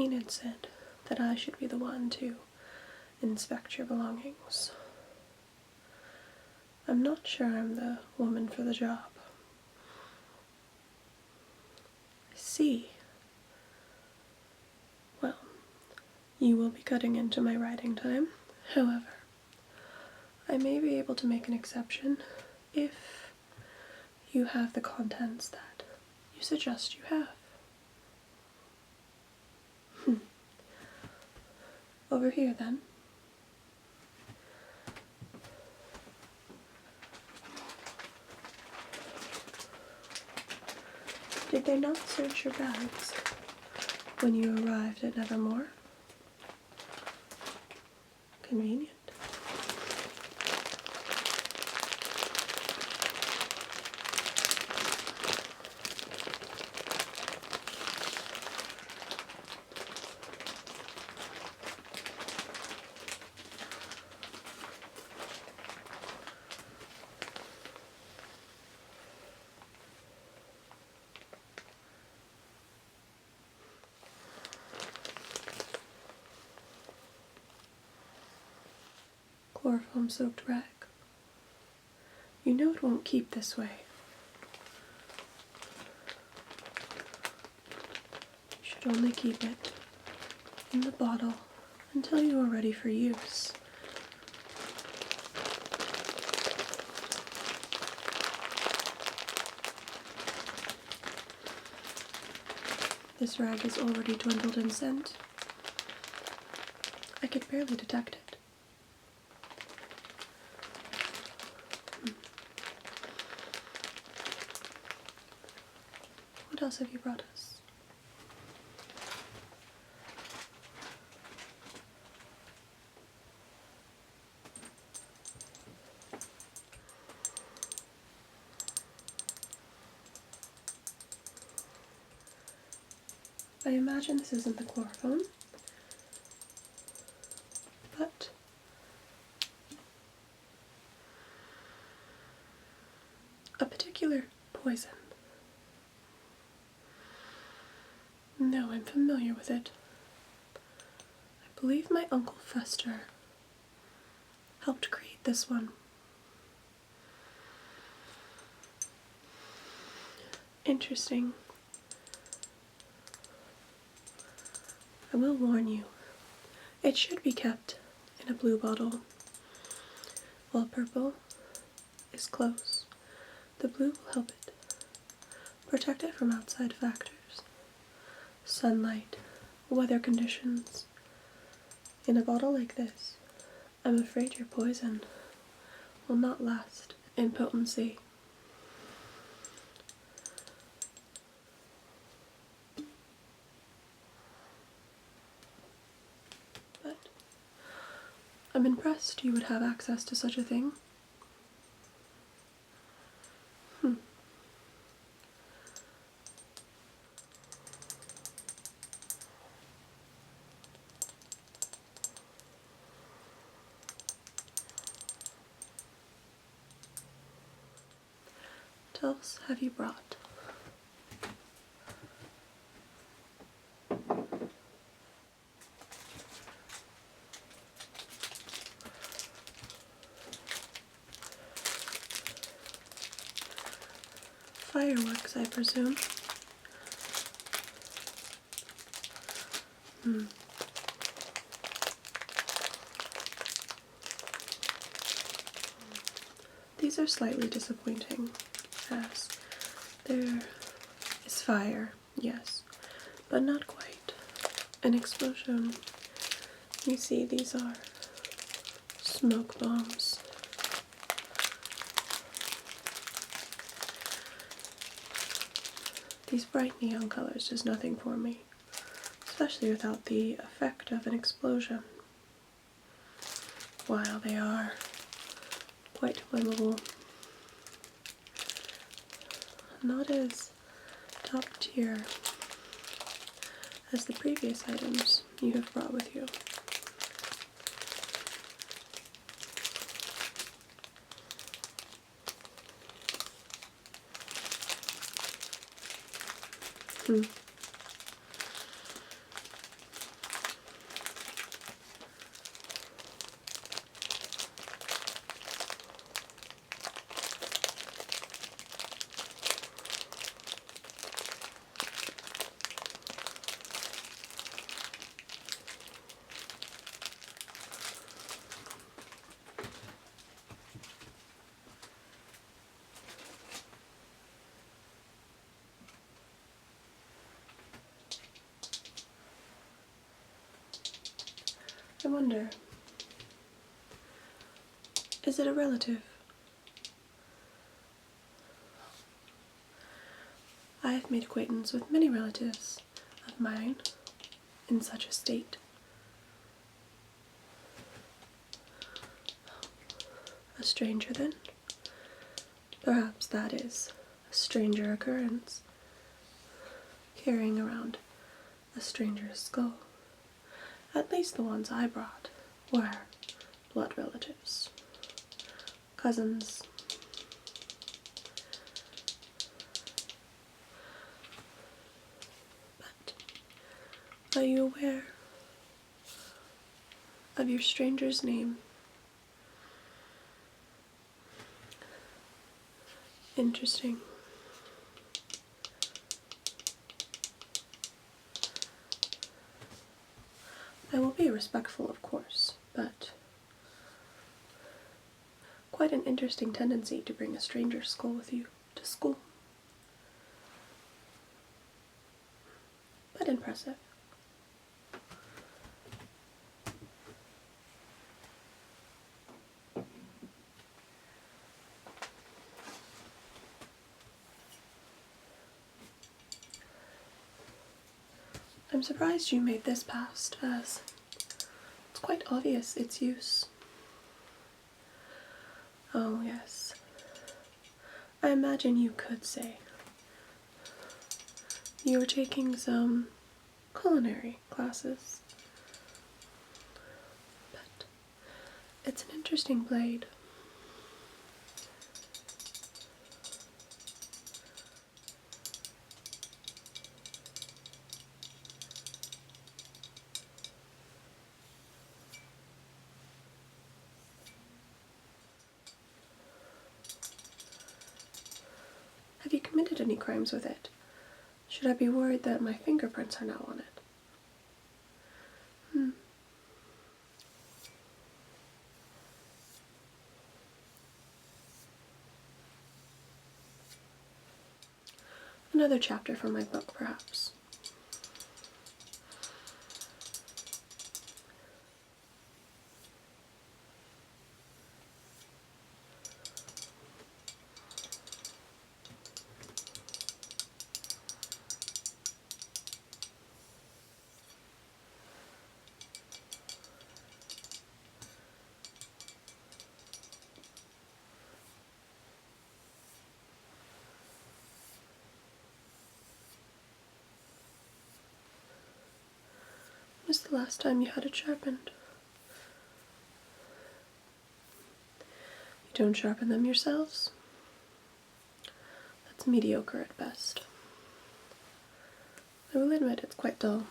Enid said that I should be the one to inspect your belongings. I'm not sure I'm the woman for the job. I see. Well, you will be cutting into my writing time. However, I may be able to make an exception if you have the contents that you suggest you have. Over here, then. Did they not search your bags when you arrived at Nevermore? Convenient. Chloroform-soaked rag. You know it won't keep this way. You should only keep it in the bottle until you are ready for use. This rag is already dwindled in scent. I could barely detect it. What else have you brought us? I imagine this isn't the chloroform, but a particular poison. No, I'm familiar with it. I believe my Uncle Fester helped create this one. Interesting. I will warn you, it should be kept in a blue bottle, while purple is close. The blue will help it protect it from outside factors. Sunlight, weather conditions. In a bottle like this, I'm afraid your poison will not last in potency. But I'm impressed you would have access to such a thing. What else have you brought? Fireworks, I presume. These are slightly disappointing, as there is fire, yes, but not quite an explosion. You see, these are smoke bombs. These bright neon colors does nothing for me, especially without the effect of an explosion. While they are quite flammable, not as top tier as the previous items you have brought with you. I wonder, is it a relative? I have made acquaintance with many relatives of mine in such a state. A stranger, then? Perhaps that is a stranger occurrence, carrying around a stranger's skull. At least the ones I brought were blood relatives, cousins. But are you aware of your stranger's name? Interesting. I will be respectful, of course, but quite an interesting tendency to bring a stranger's skull with you to school. But impressive. I'm surprised you made this past, as it's quite obvious its use. Oh, yes. I imagine you could say you were taking some culinary classes. But it's an interesting blade. Have you committed any crimes with it? Should I be worried that my fingerprints are now on it? Another chapter from my book, perhaps. When was the last time you had it sharpened? You don't sharpen them yourselves? That's mediocre at best. I will admit it's quite dull.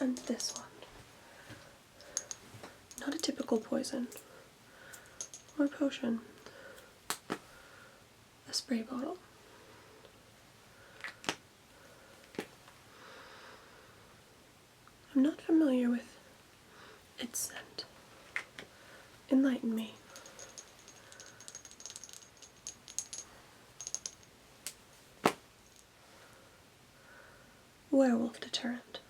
And this one. Not a typical poison or potion. A spray bottle. I'm not familiar with its scent. Enlighten me. Werewolf deterrent.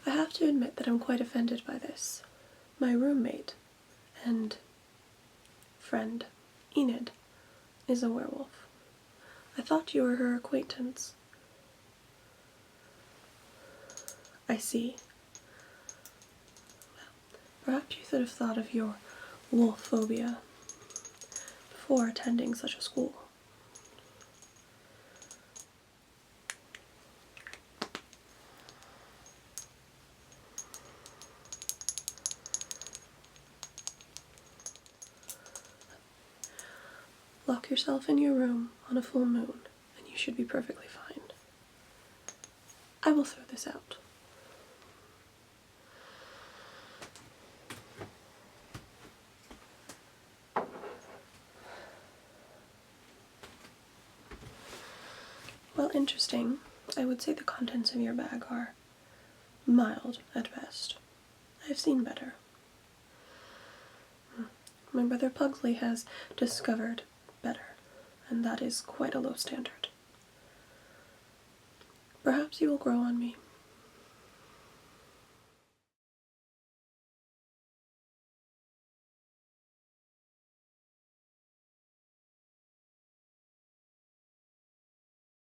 I have to admit that I'm quite offended by this. My roommate and friend, Enid, is a werewolf. I thought you were her acquaintance. I see. Well, perhaps you should have thought of your wolf phobia before attending such a school. Lock yourself in your room on a full moon, and you should be perfectly fine. I will throw this out. Well, interesting. I would say the contents of your bag are mild at best. I've seen better. My brother Pugsley has discovered better, and that is quite a low standard. Perhaps you will grow on me